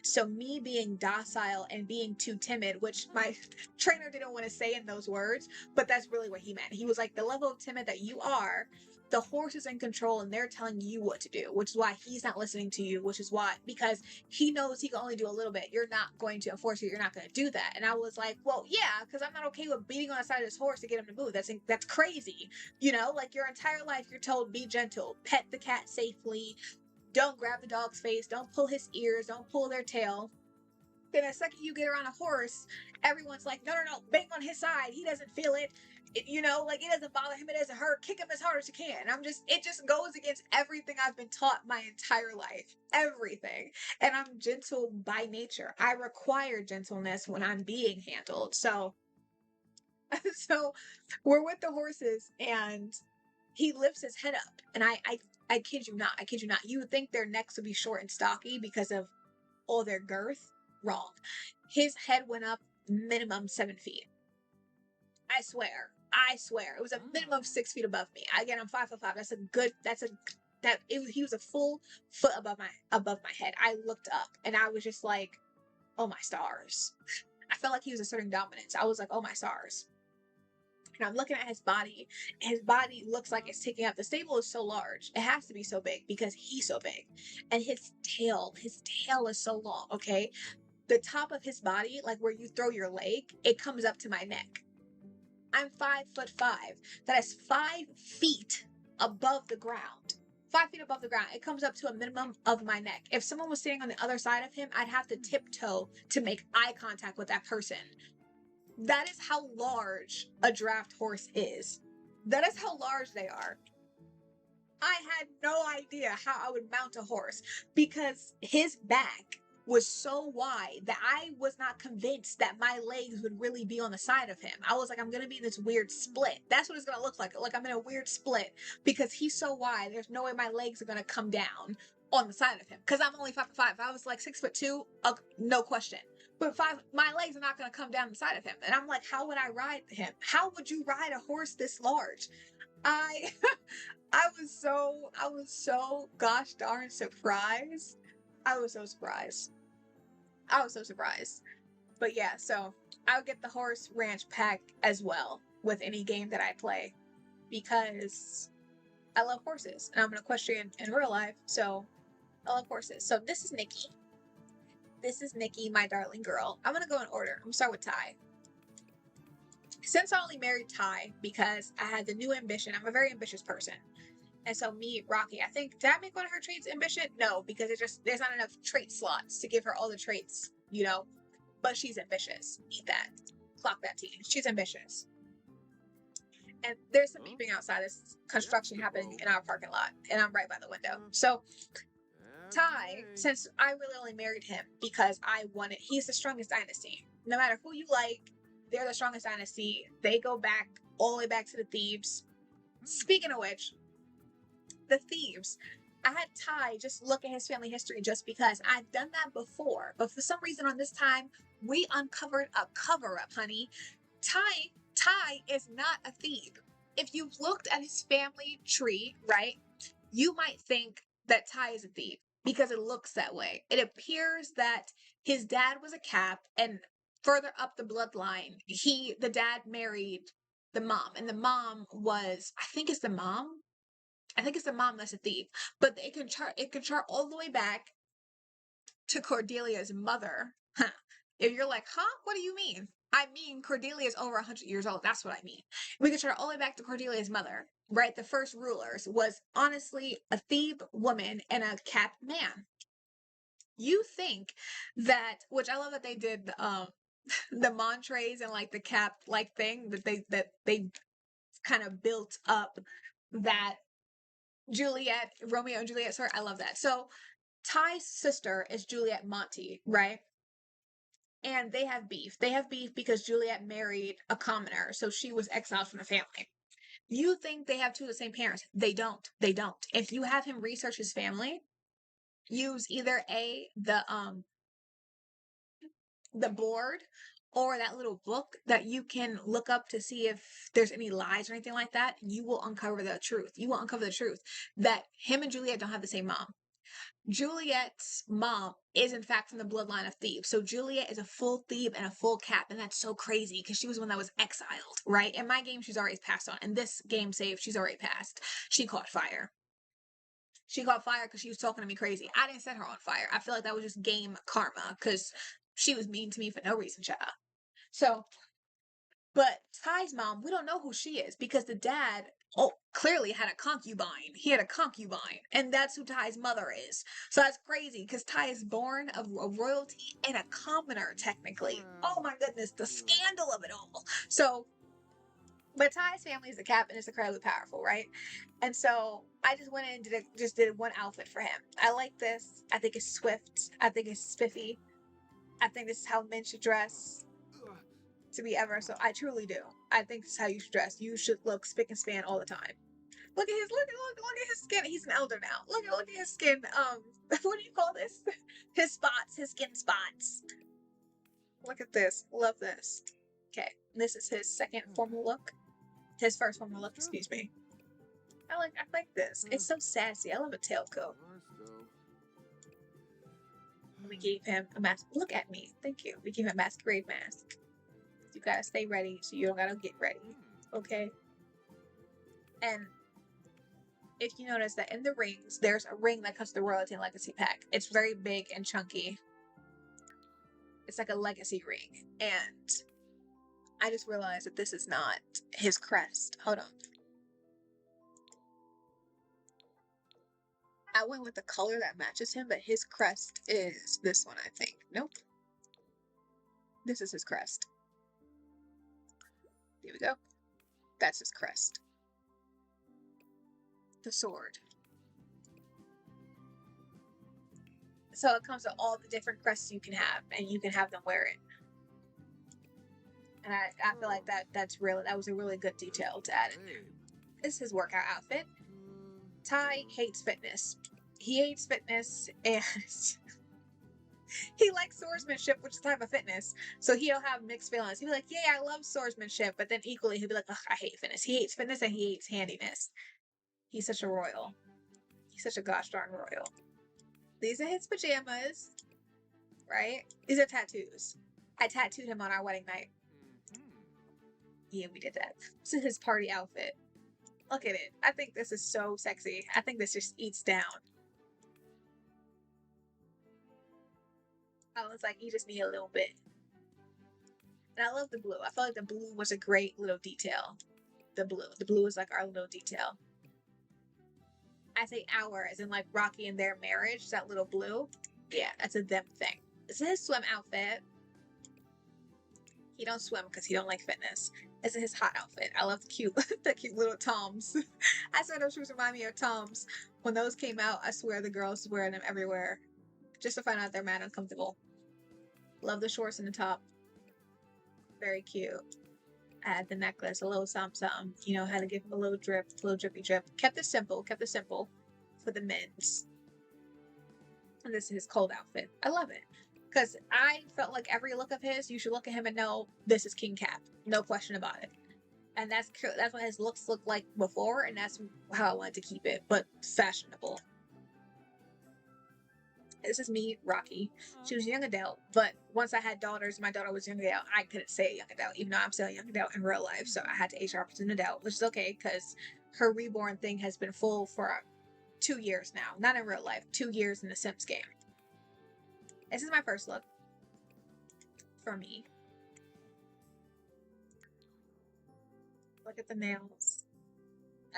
So me being docile and being too timid, which my trainer didn't want to say in those words, but that's really what he meant. He was like, the level of timid that you are, the horse is in control and they're telling you what to do, which is why he's not listening to you, which is why, because he knows he can only do a little bit. You're not going to enforce it. You're not going to do that. And I was like, well, yeah, because I'm not okay with beating on the side of this horse to get him to move. That's crazy. You know, like your entire life, you're told, be gentle, pet the cat safely, don't grab the dog's face, don't pull his ears, don't pull their tail. Then the second you get around a horse, everyone's like, no, bang on his side. He doesn't feel it. You know, like it doesn't bother him. It doesn't hurt. Kick him as hard as you can. It just goes against everything I've been taught my entire life. Everything. And I'm gentle by nature. I require gentleness when I'm being handled. So we're with the horses and he lifts his head up. And I kid you not. You would think their necks would be short and stocky because of all their girth. Wrong. His head went up minimum 7 feet. I swear. It was a minimum of 6 feet above me. Again, I'm 5'5". He was a full foot above my head. I looked up and I was just like, oh my stars. I felt like he was asserting dominance. I was like, oh my stars. And I'm looking at his body. His body looks like it's taking up. The stable is so large. It has to be so big because he's so big. And his tail is so long, okay? The top of his body, like where you throw your leg, it comes up to my neck. I'm 5'5". That is 5 feet above the ground. 5 feet above the ground. It comes up to a minimum of my neck. If someone was standing on the other side of him, I'd have to tiptoe to make eye contact with that person. That is how large a draft horse is. That is how large they are. I had no idea how I would mount a horse because his back was so wide that I was not convinced that my legs would really be on the side of him. I was like, I'm going to be in this weird split. That's what it's going to look like. Like I'm in a weird split because he's so wide. There's no way my legs are going to come down on the side of him because I'm only 5'5". If I was like 6'2", no question. But my legs are not going to come down the side of him. And I'm like, how would I ride him? How would you ride a horse this large? I was so gosh darn surprised. I was so surprised. But yeah, so I'll get the horse ranch pack as well with any game that I play because I love horses and I'm an equestrian in real life, so I love horses. So this is Nikki. This is Nikki, my darling girl. I'm gonna go in order. I'm gonna start with Ty. Since I only married Ty because I had the new ambition, I'm a very ambitious person. And so me, Rocky, I think, did I make one of her traits ambition? No, because there's not enough trait slots to give her all the traits, you know, but she's ambitious. Eat that. Clock that tea. She's ambitious. And there's some beeping outside. This construction happening in our parking lot and I'm right by the window. So Ty, since I really only married him because he's the strongest dynasty. No matter who you like, they're the strongest dynasty. They go back all the way back to the Thebes. Speaking of which, the Thebes, I had Ty just look at his family history just because I've done that before. But for some reason on this time, we uncovered a cover-up, honey. Ty is not a Thebe. If you've looked at his family tree, right, you might think that Ty is a Thebe because it looks that way. It appears that his dad was a Capp, and further up the bloodline, the dad married the mom, and the mom was, I think it's the mom that's a Thebe, but it can chart all the way back to Cordelia's mother. Huh. If you're like, what do you mean? I mean, Cordelia is over 100 years old. That's what I mean. We can chart all the way back to Cordelia's mother, right? The first rulers was honestly a Thebe woman and a Capp man. You think that, which I love that they did the Montres and like the Capp like thing that they kind of built up that Romeo and Juliet story. I love that. So Ty's sister is Juliet Monty, right? And they have beef. They have beef because Juliet married a commoner, so she was exiled from the family. You think they have two of the same parents. They don't. If you have him research his family, use either the board or that little book that you can look up to see if there's any lies or anything like that. You will uncover the truth. That him and Juliet don't have the same mom. Juliet's mom is in fact from the bloodline of Thebes. So Juliet is a full Thebe and a full Capp, and that's so crazy because she was one that was exiled, right? In my game, she's already passed on. In this game save, she's already passed. She caught fire. She caught fire because she was talking to me crazy. I didn't set her on fire. I feel like that was just game karma because she was mean to me for no reason, child. So, but Ty's mom, we don't know who she is because the dad, clearly had a concubine. He had a concubine, and that's who Ty's mother is. So that's crazy because Ty is born of a royalty and a commoner, technically. Oh my goodness, the scandal of it all. So, but Ty's family is the Capp and it's incredibly powerful, right? And so I just went in and did one outfit for him. I like this. I think it's swift. I think it's spiffy. I think this is how men should dress to be ever. So I truly do. I think this is how you should dress. You should look spick and span all the time. Look at his skin. He's an elder now. Look at his skin. What do you call this? His spots. His skin spots. Look at this. Love this. Okay, this is his second formal look. His first formal look. Excuse me. I like this. It's so sassy. I love a tailcoat. We gave him a mask. Look at me. Thank you. We gave him a masquerade mask. You gotta stay ready, so you don't gotta get ready. Okay? And if you notice that in the rings, there's a ring that comes with the Royalty and Legacy pack. It's very big and chunky. It's like a legacy ring. And I just realized that this is not his crest. Hold on. I went with the color that matches him, but his crest is this one, I think. Nope. This is his crest. Here we go. That's his crest. The sword. So it comes with all the different crests you can have, and you can have them wear it. And I feel like that was a really good detail to add in there. This is his workout outfit. Ty hates fitness. He hates fitness, and he likes swordsmanship, which is a type of fitness. So he'll have mixed feelings. He'll be like, yeah, I love swordsmanship, but then equally he'll be like, ugh, I hate fitness. He hates fitness and he hates handiness. He's such a royal. He's such a gosh darn royal. These are his pajamas, right? These are tattoos. I tattooed him on our wedding night. Yeah, we did that. This is his party outfit. Look at it. I think this is so sexy. I think this just eats down. I was like, you just need a little bit. And I love the blue. I felt like the blue was a great little detail. The blue is like our little detail. I say our, as in like Rocky and their marriage, that little blue. Yeah, that's a them thing. This is his swim outfit. He don't swim because he don't like fitness. This is his hot outfit. I love the cute little Toms. I swear those shoes remind me of Toms. When those came out, I swear the girls were wearing them everywhere. Just to find out they're mad uncomfortable. Love the shorts and the top. Very cute. I had the necklace, a little something. You know, had to give him a little drip, a little drippy drip. Kept it simple for the men's. And this is his cold outfit. I love it. Because I felt like every look of his, you should look at him and know this is King Capp. No question about it. And that's what his looks looked like before, and that's how I wanted to keep it, but fashionable. This is me, Rocky. She was a young adult, but once I had daughters, my daughter was young adult, I couldn't say a young adult, even though I'm still a young adult in real life, so I had to age her up as an adult, which is okay, because her reborn thing has been full for 2 years now. Not in real life, 2 years in the Sims game. This is my first look. For me. Look at the nails.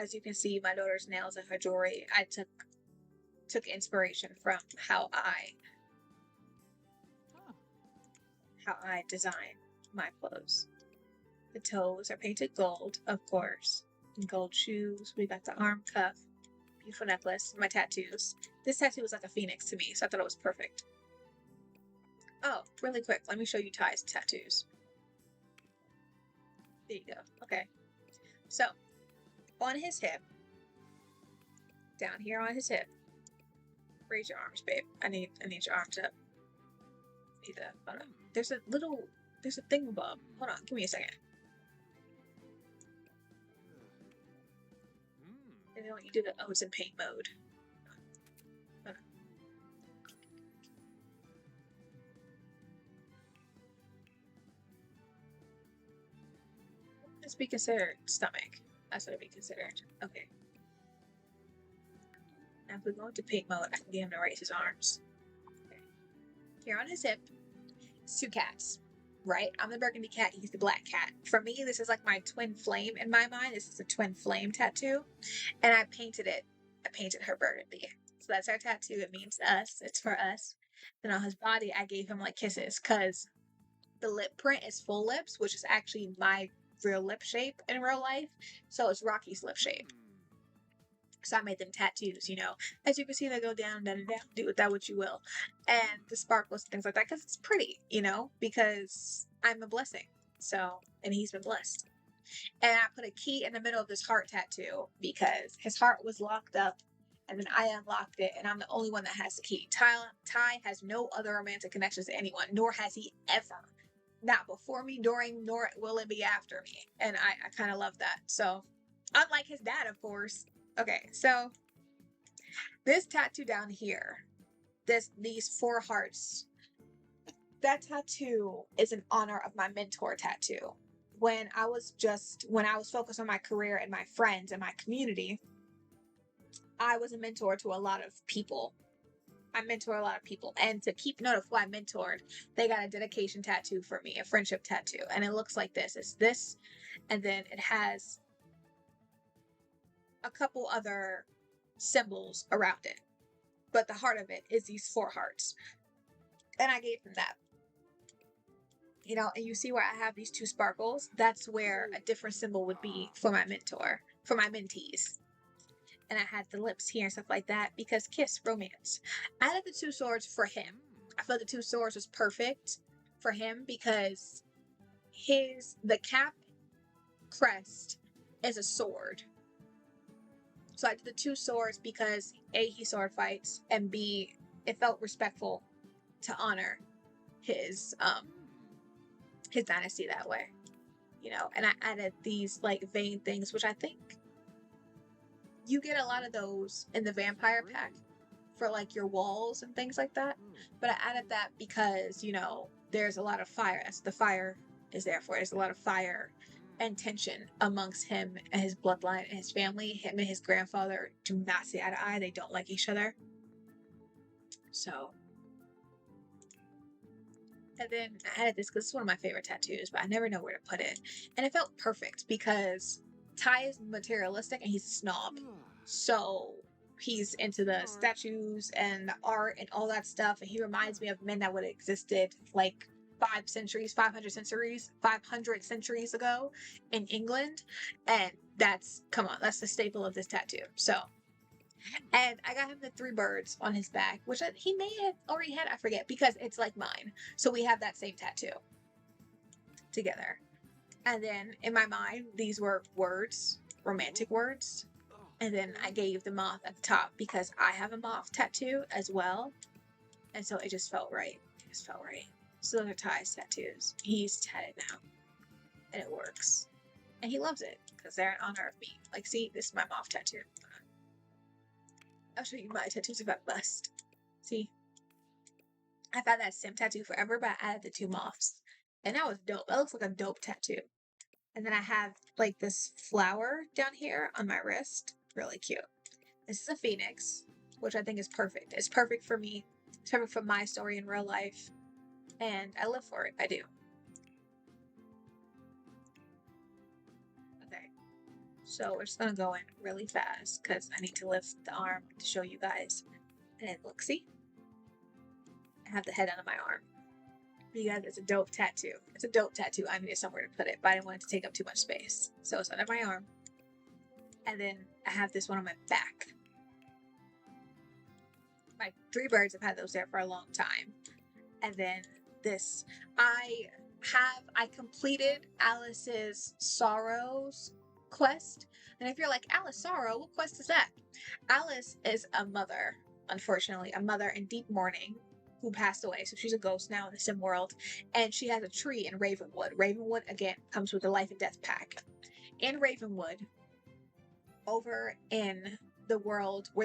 As you can see, my daughter's nails and her jewelry, I took inspiration from how I design my clothes. The toes are painted gold, of course. And gold shoes. We got the arm cuff. Beautiful necklace. My tattoos. This tattoo was like a phoenix to me, so I thought it was perfect. Oh, really quick, let me show you Ty's tattoos. There you go. Okay. So, on his hip, down here on his hip, raise your arms, babe. I need your arms up. Hold on. There's a thingamabob. Hold on, give me a second. And then when you do the, oh, it's in paint mode. Hold on. this be considered? Stomach. That's what it'd be considered. Okay. Now if we go into paint mode, I can get him to raise his arms. Okay. Here on his hip, it's two cats. Right? I'm the burgundy cat, he's the black cat. For me, this is like my twin flame in my mind. This is a twin flame tattoo. And I painted it. I painted her burgundy. So that's our tattoo. It means us. It's for us. Then on his body, I gave him like kisses because the lip print is full lips, which is actually my real lip shape in real life. So it's Rocky's lip shape. So I made them tattoos, you know. As you can see, they go down, down, and down. Do with that what you will. And the sparkles and things like that, because it's pretty, you know, because I'm a blessing. So, and he's been blessed. And I put a key in the middle of this heart tattoo because his heart was locked up, and then I unlocked it, and I'm the only one that has the key. Ty has no other romantic connections to anyone, nor has he ever. Not before me, during, nor will it be after me. And I kind of love that. So, unlike his dad, of course. Okay, so this tattoo down here, these 4 hearts, that tattoo is in honor of my mentor tattoo. When I was focused on my career and my friends and my community, I was a mentor to a lot of people. I mentor a lot of people, and to keep note of who I mentored, they got a dedication tattoo for me, a friendship tattoo, and it looks like this. It's this, and then it has a couple other symbols around it, but the heart of it is these 4 hearts, and I gave them that, you know. And you see where I have these 2 sparkles? That's where a different symbol would be for my mentor, for my mentees. And I had the lips here and stuff like that because kiss, romance. I added the 2 swords for him. I felt the 2 swords was perfect for him because the cap crest is a sword. So I did the 2 swords because A, he sword fights, and B, it felt respectful to honor his dynasty that way, you know. And I added these like vein things, which I think you get a lot of those in the vampire pack for like your walls and things like that. But I added that because, you know, there's a lot of fire. That's the fire is there for. There's a lot of fire and tension amongst him and his bloodline and his family. Him and his grandfather do not see eye to eye. They don't like each other. So, and then I added this because it's one of my favorite tattoos, but I never know where to put it. And it felt perfect because Ty is materialistic and he's a snob. So he's into the statues and the art and all that stuff. And he reminds me of men that would have existed like 500 centuries ago in England. And that's the staple of this tattoo. So, and I got him the 3 birds on his back, which he may have already had, I forget, because it's like mine. So we have that same tattoo together. And then in my mind, these were words, romantic words. And then I gave the moth at the top because I have a moth tattoo as well. And so it just felt right. It just felt right. So those are Ty's tattoos. He's tatted now. And it works. And he loves it because they're in honor of me. Like, see, this is my moth tattoo. I'll show you my tattoos if I must. See? I've had that same tattoo forever, but I added the 2 moths. And that was dope. That looks like a dope tattoo. And then I have like this flower down here on my wrist. Really cute. This is a phoenix, which I think is perfect. It's perfect for me. It's perfect for my story in real life. And I live for it. I do. Okay. So we're just going to go in really fast because I need to lift the arm to show you guys. And then look, see? I have the head under my arm. Because it's a dope tattoo. It's a dope tattoo. I needed somewhere to put it, but I didn't want it to take up too much space. So it's under my arm. And then I have this one on my back. My 3 birds, I've had those there for a long time. And then this, I completed Alice's Sorrows quest. And if you're like, Alice Sorrow, what quest is that? Alice is a mother, unfortunately, a mother in deep mourning who passed away. So she's a ghost now in the sim world. And she has a tree in Ravenwood. Ravenwood, again, comes with the life and death pack. In Ravenwood, over in the world where